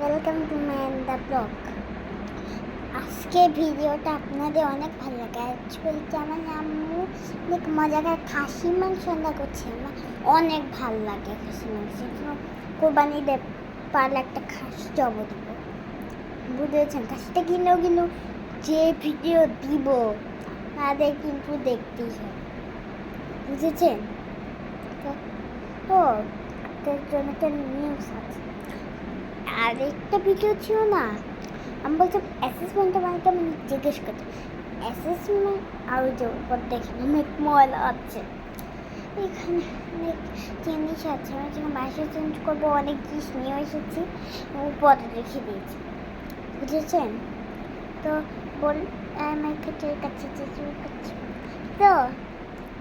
Welcome to my the blog. আজকে ভিডিওটা আপনাদের অনেক ভালো লাগে। বলতে আমার আম্মু অনেক মজাদার খাসি মাংস রান্না করছে। আমার অনেক ভালো লাগে খাসি মাংস। কোরবানি দে পারলে একটা খাসি জব দিব, বুঝেছেন? খাসিটা কিনেও কিন্তু যে ভিডিও দিব তাদের কিন্তু দেখতেই হবে, বুঝেছেন? তো আপনাদের জন্য একটা নিউজ আছে। আরেকটা ভিডিও ছিল না, আমি বলছি অ্যাসেসমেন্টটা বানাতে আমি জিজ্ঞেস করছি অ্যাসেসমেন্ট আর ওই যে উপর দেখেন অনেক ময়লা আছে, এখানে অনেক জিনিস আছে। আমি যখন বাসা চেঞ্জ করবো অনেক জিনিস নিয়ে এসেছি, উপরে রেখে দিয়েছি, বুঝেছেন? তো আমার কাছে তো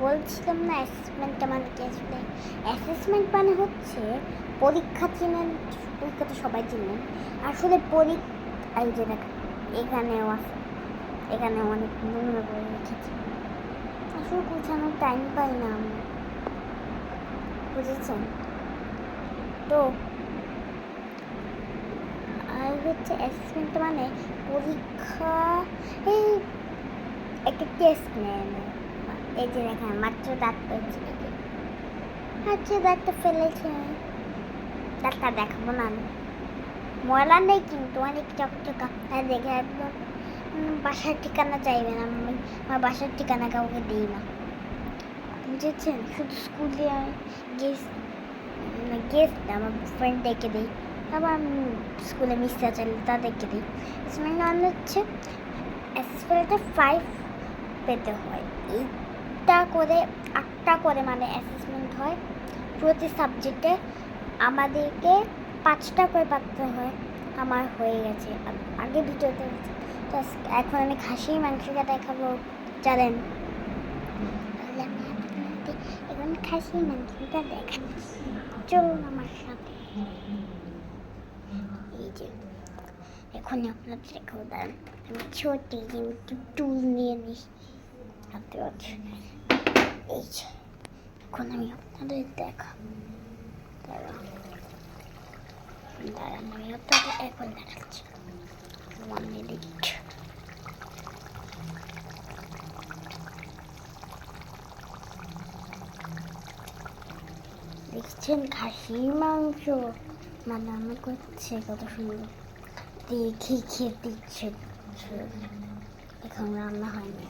বলছিলাম না অ্যাসেসমেন্টটা মানে কি? আসলে অ্যাসেসমেন্ট মানে হচ্ছে পরীক্ষা চিনেন, পরীক্ষা তো সবাই চিনেন। আসলে পরীক্ষা এই যে দেখেন এখানেও আছে, এখানে অনেক নোংরা করে রেখেছি, আসলে গোছানোর টাইম পাই না আমি, বুঝেছেন? তো আর হচ্ছে অ্যাসেসমেন্ট মানে পরীক্ষা, এই একটা টেস্ট নেয়। এই যে দেখেন মাত্র দাঁত পেয়েছি, আচ্ছা দাঁতটা ফেলেছে, দাঁতটা দেখাবো না আমি, ময়লা নেই কিন্তু অনেক চকচকা, তাই দেখে একদম বাসার ঠিকানা চাইবে না, আমি আমার বাসার ঠিকানা কাউকে দিই না, বুঝেছেন? শুধু স্কুলে গেস্ট আমার ফ্রেন্ডদেরকে দিই, আবার আমি স্কুলে মিস্টার চাইলে তাদেরকে দিই। অ্যাসেসমেন্ট মানে হচ্ছে অ্যাসেসমেন্টে 5 পেতে হয়, 8টা করে মানে অ্যাসেসমেন্ট হয় প্রতি সাবজেক্টে, আমাদেরকে 5টা করে পাঠতে হয়। আমার হয়ে গেছে আগে ভিডিওতে, তো এখন আমি খাসির মাংসটা দেখাবো, জানেন? তাহলে আমি আপনাদের এখন খাসির মাংসটা দেখাবো, চলুন আমার সাথে। এই যে এখন আপনাদের দেখাবো, দাঁড়ান আমি ছোট কিন্তু টুল নিয়ে নিই হাতে আছে। এই যে এখন আমি আপনাদের দেখাবো, দাঁড়ান আমি আপনাদের এখন দেখাচ্ছি, 1 মিনিট। দেখছেন খাসির মাংস মানে আমি করছে কত সুন্দর, দেখি খেতে ইচ্ছে এখন রান্না হয়নি।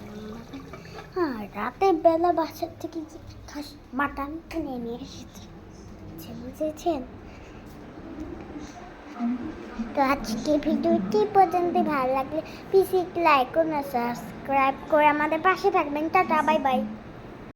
হ্যাঁ, রাতের বেলা বাসার থেকে খাসি মাটন কিনে নিয়ে এসেছি, বুঝেছেন? তো আজকে ভিডিওটি পর্যন্ত ভালো লাগলে প্লিজ লাইক ও সাবস্ক্রাইব করে আমাদের পাশে থাকবেন। Tata, bye bye.